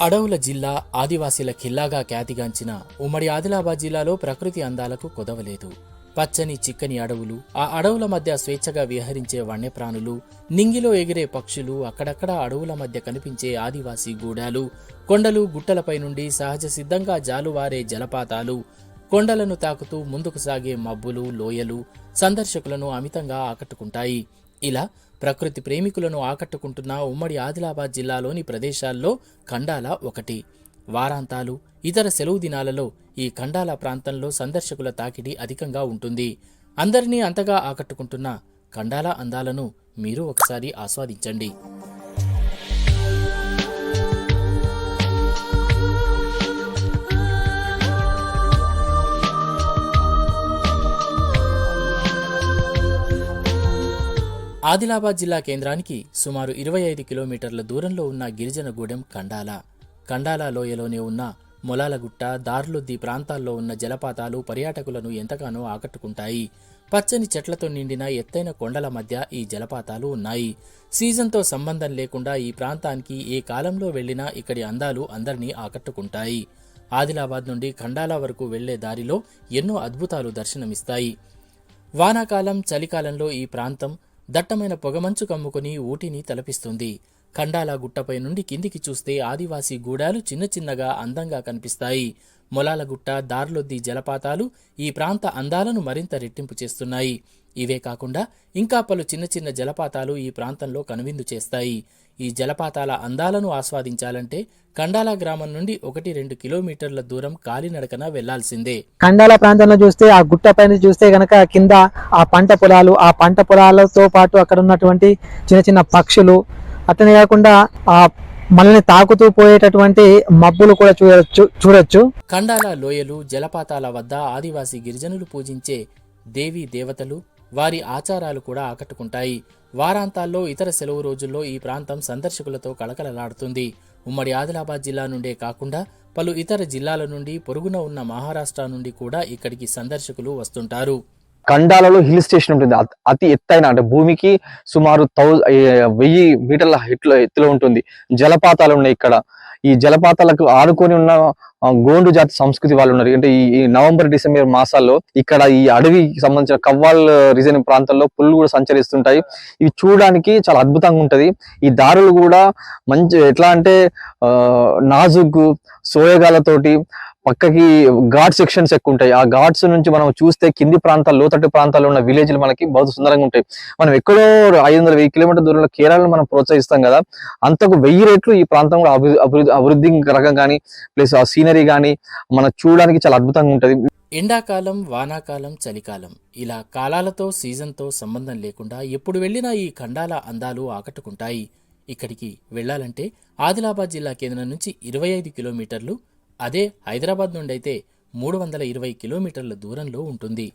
అడవుల జిల్లా, ఆదివాసీల ఖిల్లాగా ఖ్యాతిగాంచిన ఉమ్మడి ఆదిలాబాద్ జిల్లాలో ప్రకృతి అందాలకు కొదవలేదు. పచ్చని చిక్కని అడవులు, ఆ అడవుల మధ్య స్వేచ్ఛగా విహరించే వన్యప్రాణులు, నింగిలో ఎగిరే పక్షులు, అక్కడక్కడ అడవుల మధ్య కనిపించే ఆదివాసీ గూడాలు, కొండలు గుట్టలపై నుండి సహజ సిద్ధంగా జాలువారే జలపాతాలు, కొండలను తాకుతూ ముందుకు సాగే మబ్బులు, లోయలు సందర్శకులను అమితంగా ఆకట్టుకుంటాయి. ఇలా ప్రకృతి ప్రేమికులను ఆకట్టుకుంటున్న ఉమ్మడి ఆదిలాబాద్ జిల్లాలోని ప్రదేశాల్లో ఖండాల ఒకటి. వారాంతాలు, ఇతర సెలవు దినాలలో ఈ ఖండాల ప్రాంతంలో సందర్శకుల తాకిడి అధికంగా ఉంటుంది. అందరినీ అంతగా ఆకట్టుకుంటున్న ఖండాల అందాలను మీరు ఒకసారి ఆస్వాదించండి. ఆదిలాబాద్ జిల్లా కేంద్రానికి సుమారు 25 కిలోమీటర్ల దూరంలో ఉన్న గిరిజనగూడెం ఖండాల. ఖండాల లోయలోనే ఉన్న మొలాలగుట్ట, దార్లుద్ది ప్రాంతాల్లో ఉన్న జలపాతాలు పర్యాటకులను ఎంతగానో ఆకట్టుకుంటాయి. పచ్చని చెట్లతో నిండిన ఎత్తైన కొండల మధ్య ఈ జలపాతాలు ఉన్నాయి. సీజన్తో సంబంధం లేకుండా ఈ ప్రాంతానికి ఏ కాలంలో వెళ్లినా ఇక్కడి అందాలు అందరినీ ఆకట్టుకుంటాయి. ఆదిలాబాద్ నుండి ఖండాల వరకు వెళ్లే దారిలో ఎన్నో అద్భుతాలు దర్శనమిస్తాయి. వానాకాలం, చలికాలంలో ఈ ప్రాంతం దట్టమైన పొగమంచు కమ్ముకుని ఊటిని తలపిస్తుంది. ఖండాల గుట్టపై నుండి కిందికి చూస్తే ఆదివాసీ గూడాలు చిన్న చిన్నగా అందంగా కనిపిస్తాయి. మొలాలగుట్ట, దార్లొద్ది జలపాతాలు ఈ ప్రాంత అందాలను మరింత రెట్టింపు చేస్తున్నాయి. ఇవే కాకుండా ఇంకా పలు చిన్న చిన్న జలపాతాలు ఈ ప్రాంతంలో కనువిందు చేస్తాయి. ఈ జలపాతాల అందాలను ఆస్వాదించాలంటే ఖండాల గ్రామం నుండి 1-2 కిలోమీటర్ల దూరం కాలినడకన వెళ్లాల్సిందే. ఖండాల ప్రాంతంలో చూస్తే ఆ గుట్ట పైన చూస్తే గనక కింద ఆ పంట పొలాలతో పాటు అక్కడ ఉన్నటువంటి చిన్న చిన్న పక్షులు, అట్లనే కాకుండా ఆ మనల్ని తాకుతూ పోయేటటువంటి మబ్బులు కూడా చూడొచ్చు. ఖండాల లోయలు, జలపాతాల వద్ద ఆదివాసీ గిరిజనులు పూజించే దేవీ దేవతలు, వారి ఆచారాలు కూడా ఆకట్టుకుంటాయి. వారాంతాల్లో, ఇతర సెలవు రోజుల్లో ఈ ప్రాంతం సందర్శకులతో కళకళలాడుతుంది. ఉమ్మడి ఆదిలాబాద్ జిల్లా నుండే కాకుండా పలు ఇతర జిల్లాల నుండి, పొరుగున ఉన్న మహారాష్ట్ర నుండి కూడా ఇక్కడికి సందర్శకులు వస్తుంటారు. ఖండాలలో హిల్ స్టేషన్ ఉంటుంది. అతి ఎత్తైన, అంటే భూమికి సుమారు 1000 మీటర్ల ఎత్తులో ఉంటుంది. జలపాతాలు ఉన్నాయి ఇక్కడ. ఈ జలపాతాలకు ఆడుకొని ఉన్న గోండు జాతి సంస్కృతి వాళ్ళు ఉన్నారు. అంటే ఈ నవంబర్, డిసెంబర్ మాసాల్లో ఇక్కడ ఈ అడవికి సంబంధించిన కవ్వాల్ రీజన్ ప్రాంతాల్లో పుల్లు కూడా సంచరిస్తుంటాయి. ఇవి చూడడానికి చాలా అద్భుతంగా ఉంటది. ఈ దారులు కూడా మంచి ఎట్లా అంటే నాజుక్ సోయగాలతోటి పక్కకి ఘాట్ సెక్షన్స్ ఎక్కువ ఉంటాయి. ఆ ఘాట్స్ నుంచి మనం చూస్తే కింది ప్రాంతాలు, లోతట్టు ప్రాంతాల్లో ఉన్న విలేజ్లు మనకి బహు సుందరంగా ఉంటాయి. మనం ఎక్కడో 500-1000 కిలోమీటర్ దూరంలో కేరళను మనం ప్రోత్సహిస్తాం కదా, అంతకు 1000 రెట్లు ఈ ప్రాంతం కూడా అభివృద్ధి రకం కానీ ప్లస్ ఆ సీనరీ కానీ మనకు చూడడానికి చాలా అద్భుతంగా ఉంటది. ఎండాకాలం, వానాకాలం, చలికాలం ఇలా కాలాలతో, సీజన్తో సంబంధం లేకుండా ఎప్పుడు వెళ్లినా ఈ ఖండాల అందాలు ఆకట్టుకుంటాయి. ఇక్కడికి వెళ్లాలంటే ఆదిలాబాద్ జిల్లా కేంద్రం నుంచి 25 కిలోమీటర్లు, అదే హైదరాబాద్ నుండి అయితే 320 కిలోమీటర్ల దూరంలో ఉంటుంది.